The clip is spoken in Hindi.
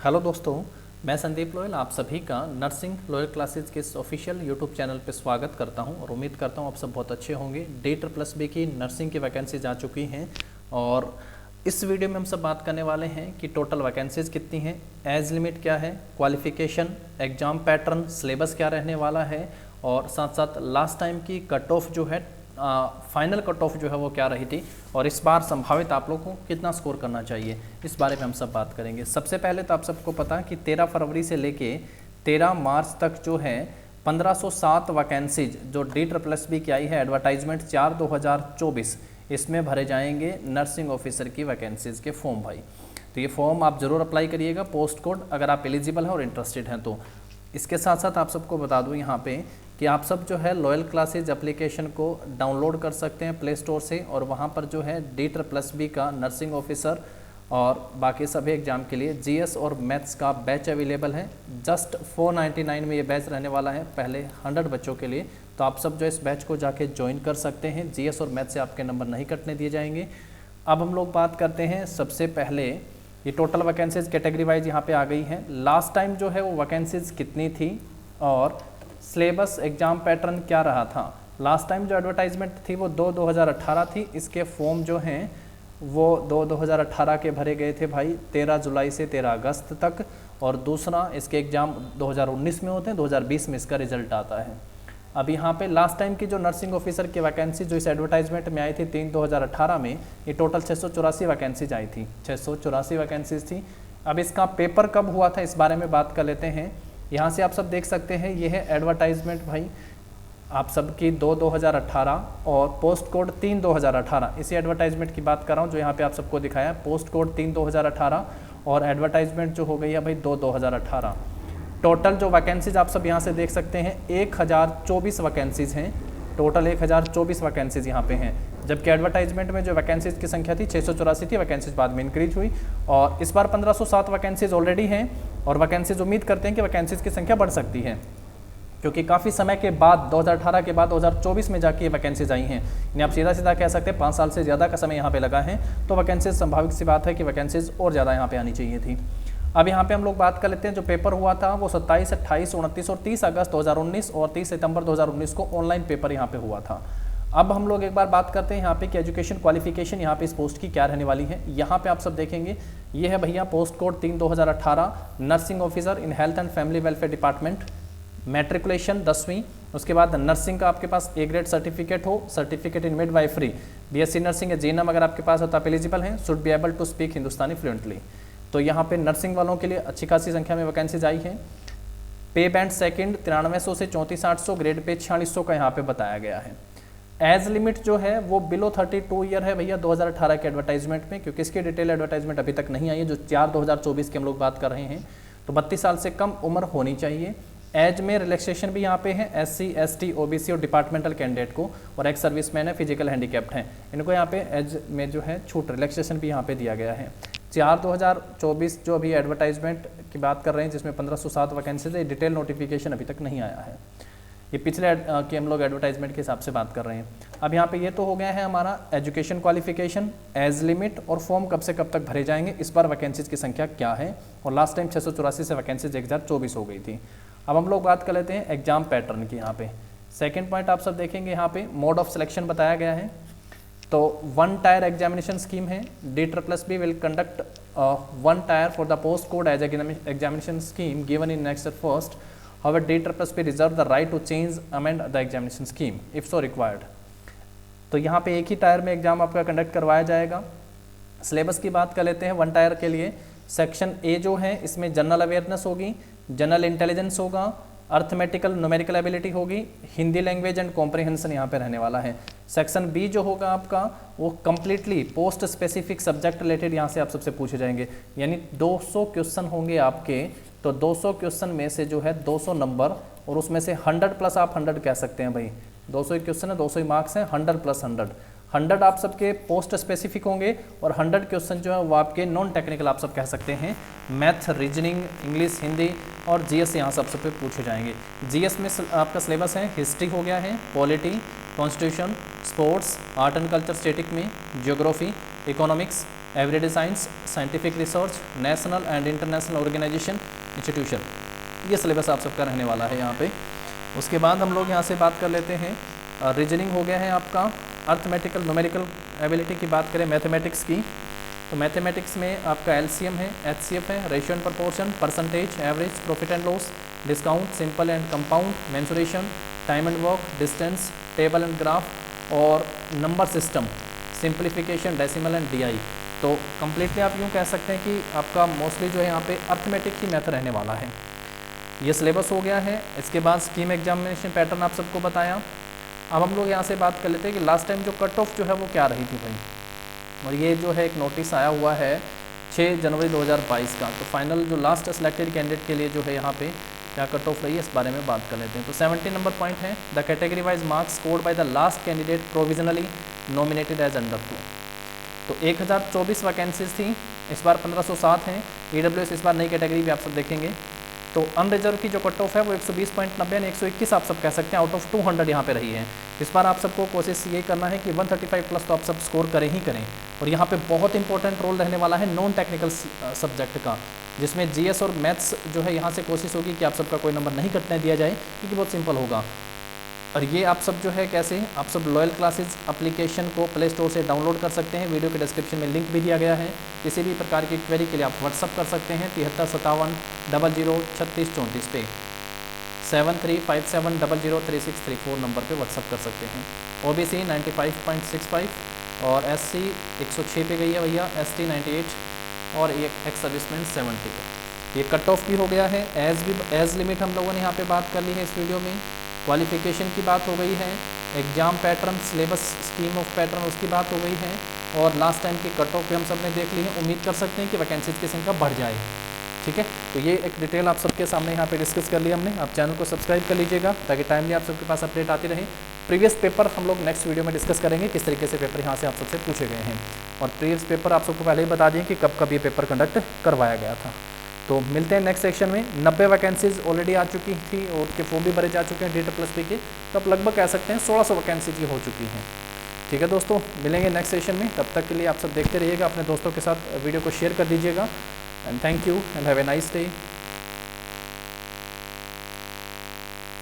हेलो दोस्तों, मैं संदीप लोयल आप सभी का नर्सिंग लोयल क्लासेज के इस ऑफिशियल यूट्यूब चैनल पर स्वागत करता हूं और उम्मीद करता हूं आप सब बहुत अच्छे होंगे। D++ की नर्सिंग की वैकेंसीज आ चुकी हैं और इस वीडियो में हम सब बात करने वाले हैं कि टोटल वैकेंसीज कितनी हैं, एज लिमिट क्या है, क्वालिफिकेशन, एग्जाम पैटर्न, सिलेबस क्या रहने वाला है और साथ साथ लास्ट टाइम की कट ऑफ जो है फाइनल कट ऑफ जो है वो क्या रही थी और इस बार संभावित आप लोगों को कितना स्कोर करना चाहिए, इस बारे में हम सब बात करेंगे। सबसे पहले तो आप सबको पता है कि 13 फरवरी से लेके 13 मार्च तक जो है 1507 वैकेंसीज जो D++ की आई है एडवर्टाइजमेंट 4/2024 इसमें भरे जाएंगे नर्सिंग ऑफिसर की वैकेंसीज के फॉर्म भाई। तो ये फॉर्म आप ज़रूर अप्लाई करिएगा पोस्ट कोड अगर आप एलिजिबल हैं और इंटरेस्टेड हैं तो। इसके साथ साथ आप सबको बता दूं यहाँ पे कि आप सब जो है लोयल क्लासेज एप्लीकेशन को डाउनलोड कर सकते हैं प्ले स्टोर से और वहाँ पर जो है D++ का नर्सिंग ऑफिसर और बाकी सभी एग्जाम के लिए GS और मैथ्स का बैच अवेलेबल है। जस्ट 499 में ये बैच रहने वाला है पहले 100 बच्चों के लिए। तो आप सब जो इस बैच को जाके ज्वाइन कर सकते हैं। GS और मैथ्स से आपके नंबर नहीं कटने दिए जाएंगे। अब हम लोग बात करते हैं सबसे पहले ये टोटल वैकेंसीज कैटेगरी वाइज यहाँ पे आ गई हैं। लास्ट टाइम जो है वो वैकेंसीज कितनी थी और सिलेबस एग्जाम पैटर्न क्या रहा था। लास्ट टाइम जो एडवर्टाइजमेंट थी वो 2/2018 थी। इसके फॉर्म जो हैं वो 2/2018 के भरे गए थे भाई 13 जुलाई से 13 अगस्त तक और दूसरा इसके एग्ज़ाम 2019 में होते हैं, 2020 में इसका रिजल्ट आता है। अब यहाँ पे लास्ट टाइम की जो नर्सिंग ऑफिसर की वैकेंसी जो इस एडवर्टाइजमेंट में आई थी 3/2018 में, ये टोटल 684 वैकेंसीज आई थी, 684 वैकेंसीज थी। अब इसका पेपर कब हुआ था इस बारे में बात कर लेते हैं। यहाँ से आप सब देख सकते हैं ये है एडवर्टाइजमेंट भाई आप सबकी 2/2018 और पोस्ट कोड 3/2018। इसी एडवर्टाइजमेंट की बात कर रहा हूँ जो यहाँ पे आप सबको दिखाया है। पोस्ट कोड 3/2018 और एडवर्टाइजमेंट जो हो गई है भाई 2/2018। टोटल जो वैकेंसीज आप सब यहाँ से देख सकते हैं 1024 वैकेंसीज हैं। टोटल 1024 वैकेंसीज यहाँ पे हैं, जबकि एडवर्टाइजमेंट में जो वैकेंसीज की संख्या थी 684 थी। वैकेंसीज बाद में इंक्रीज हुई और इस बार 1507 वैकेंसीज ऑलरेडी हैं और वैकेंसीज उम्मीद करते हैं कि वैकेंसीज की संख्या बढ़ सकती है क्योंकि काफ़ी समय के बाद 2018 के बाद 2024 में जाके ये वैकेंसीज आई हैं। यानी आप सीधा सीधा कह सकते हैं 5 साल से ज़्यादा का समय यहाँ पे लगा है। तो वैकेंसीज संभावित सी बात है कि वैकेंसीज और ज़्यादा यहाँ पे आनी चाहिए थी। अब यहाँ पे हम लोग बात कर लेते हैं जो पेपर हुआ था वो 27, 28, 29 और 30 अगस्त 2019 और 30 सितंबर 2019 को ऑनलाइन पेपर यहाँ पे हुआ था। अब हम लोग एक बार बात करते हैं यहाँ पे कि एजुकेशन क्वालिफिकेशन यहाँ पे इस पोस्ट की क्या रहने वाली है। यहाँ पे आप सब देखेंगे ये है भैया post code 3/2018 nursing officer in health and family welfare department, matriculation 10वीं, उसके बाद नर्सिंग का आपके पास A ग्रेड सर्टिफिकेट हो, certificate in midwifery, BSc nursing या GNM अगर आपके पास हो तो आप एलिजिबल हैं, should be able to speak Hindustani fluently. तो यहाँ पे नर्सिंग वालों के लिए अच्छी खासी संख्या में वैकेंसीज आई है। पे बैंड सेकंड 9300 से 3400, ग्रेड पे 4600 का यहाँ पे बताया गया है। एज लिमिट जो है वो बिलो 32 ईयर है भैया 2018 के एडवर्टाइजमेंट में, क्योंकि इसकी डिटेल एडवर्टाइजमेंट अभी तक नहीं आई है जो 4/2024 की हम लोग बात कर रहे हैं। तो 32 साल से कम उम्र होनी चाहिए। एज में रिलैक्सेशन भी यहाँ पे है SC, ST, OBC और डिपार्टमेंटल कैंडिडेट को, और एक्स सर्विसमैन है, फिजिकल हैंडीकैप्ड हैं, इनको यहाँ पे एज में जो है छूट रिलैक्सेशन भी यहाँ पे दिया गया है। 4/2024 जो अभी एडवर्टाइजमेंट की बात कर रहे हैं जिसमें 1507 वैकेंसीज है, डिटेल नोटिफिकेशन अभी तक नहीं आया है। ये पिछले कि हम लोग एडवर्टाइजमेंट के हिसाब से बात कर रहे हैं। अब यहाँ पे ये तो हो गया है हमारा एजुकेशन क्वालिफिकेशन, एज लिमिट और फॉर्म कब से कब तक भरे जाएंगे, इस बार वैकेंसीज की संख्या क्या है। और लास्ट टाइम 684 से वैकेंसीज 1024 हो गई थी। अब हम लोग बात कर लेते हैं एग्जाम पैटर्न की। यहाँ पे सेकेंड पॉइंट आप सब देखेंगे यहाँ पे मोड ऑफ सिलेक्शन बताया गया है। तो 1 टायर एग्जामिनेशन स्कीम है। D++ will conduct 1 tier for the post code as examination scheme given इन next first. However, D++ reserve the right to change amend the examination scheme if so required। तो यहाँ पे एक ही टायर में एग्जाम आपका कंडक्ट करवाया जाएगा। सिलेबस की बात कर लेते हैं 1 टायर के लिए। सेक्शन A जो है इसमें जनरल अवेयरनेस होगी, जनरल इंटेलिजेंस होगा, अर्थमेटिकल न्यूमेरिकल एबिलिटी होगी, हिंदी लैंग्वेज एंड कॉम्प्रिहेंशन यहाँ पे रहने वाला है। सेक्शन B जो होगा आपका वो completely post specific subject related यहाँ से आप सबसे पूछे जाएंगे। यानी 200 क्वेश्चन होंगे आपके। तो 200 क्वेश्चन में से जो है 200 नंबर और उसमें से 100 प्लस आप 100 कह सकते हैं भाई। 200 क्वेश्चन है, 200 मार्क्स हैं, 100 प्लस 100 आप सबके पोस्ट स्पेसिफिक होंगे और 100 क्वेश्चन जो है वो आपके नॉन टेक्निकल आप सब कह सकते हैं। मैथ, रीजनिंग, इंग्लिश, हिंदी और GS यहाँ सब पे पूछे जाएंगे। GS में आपका सिलेबस है हिस्ट्री हो गया है, polity, constitution, sports, art and culture static में, geography, economics, everyday science, scientific research, national and international organisation, institution, ये सिलेबस आप सबका रहने वाला है यहाँ पे। उसके बाद हम लोग यहाँ से बात कर लेते हैं, रीजनिंग हो गया है आपका, अर्थमेटिकल न्यूमेरिकल एबिलिटी की बात करें मैथमेटिक्स की, तो मैथमेटिक्स में आपका एलसीएम है, एचसीएफ है, ratio and proportion, percentage, average, profit and loss, discount, simple and compound, mensuration, time and work, distance, table and graph और number system, simplification, decimal and DI. तो कम्प्लीटली आप यूँ कह सकते हैं कि आपका मोस्टली जो है यहाँ पे अर्थमेटिक ही मैथ रहने वाला है। ये सिलेबस हो गया है। इसके बाद स्कीम एग्जामिनेशन पैटर्न आप सबको बताया। अब हम लोग यहाँ से बात कर लेते हैं कि लास्ट टाइम जो कट ऑफ जो है वो क्या रही थी भाई, और ये जो है एक नोटिस आया हुआ है 6 जनवरी 2022 का, तो फाइनल जो लास्ट सेलेक्टेड कैंडिडेट के लिए जो है यहाँ पे क्या कट ऑफ रही है इस बारे में बात कर लेते हैं। तो 70 नंबर पॉइंट है। The category wise marks scored by the last candidate provisionally nominated as under 2। तो 1024 वैकेंसीज थी, इस बार 1507 हैं। ईडब्ल्यूएस इस बार नई कैटेगरी भी आप सब देखेंगे। तो अनरिजर्व की जो कट ऑफ है वो 120.90 यानी 121 आप सब कह सकते हैं आउट ऑफ 200 यहाँ पे रही है। इस बार आप सबको कोशिश ये करना है कि 135 प्लस तो आप सब स्कोर करें ही करें। और यहाँ पे बहुत इंपॉर्टेंट रोल रहने वाला है नॉन टेक्निकल सब्जेक्ट का, जिसमें जीएस और मैथ्स जो है यहाँ से कोशिश होगी कि आप सबका कोई नंबर नहीं कटने दिया जाए, क्योंकि बहुत सिंपल होगा। और ये आप सब जो है कैसे, आप सब लॉयल क्लासेस एप्लीकेशन को प्ले स्टोर से डाउनलोड कर सकते हैं। वीडियो के डिस्क्रिप्शन में लिंक भी दिया गया है। किसी भी प्रकार की क्वेरी के लिए आप व्हाट्सअप कर सकते हैं 7357003634 पे, 7357003634 नंबर पे व्हाट्सअप कर सकते हैं। ओबीसी 95.65 और एससी 106 पे गई है भैया, एसटी 98 और एक एक्स सर्विसमैन 70 पे। ये कट ऑफ भी हो गया है। एज लिमिट हम लोगों ने यहाँ पे बात कर ली है इस वीडियो में। क्वालिफिकेशन की बात हो गई है, exam pattern, syllabus, scheme of pattern उसकी बात हो गई है, और लास्ट टाइम की कट ऑफ भी हम सब ने देख ली है। उम्मीद कर सकते हैं कि वैकेंसीज की संख्या बढ़ जाए। ठीक है, तो ये एक डिटेल आप सबके सामने यहाँ पे डिस्कस कर लिया हमने। आप चैनल को सब्सक्राइब कर लीजिएगा ताकि टाइमली आप सबके पास अपडेट आती रहे। प्रीवियस पेपर हम लोग नेक्स्ट वीडियो में डिस्कस करेंगे, किस तरीके से पेपर यहाँ से आप सबसे पूछे गए हैं। और प्रीवियस पेपर आप सबको पहले ही बता दें कि कब कब ये पेपर कंडक्ट करवाया गया था। तो मिलते हैं नेक्स्ट सेक्शन में। 90 वैकेंसीज ऑलरेडी आ चुकी थी और उनके फॉर्म भी भरे जा चुके हैं DEET+B के, तो आप लगभग कह सकते हैं 1600 वैकेंसीज हो चुकी हैं। ठीक है दोस्तों, मिलेंगे नेक्स्ट सेशन में। तब तक के लिए आप सब देखते रहिएगा, अपने दोस्तों के साथ वीडियो को शेयर कर दीजिएगा। And thank you and have a nice day.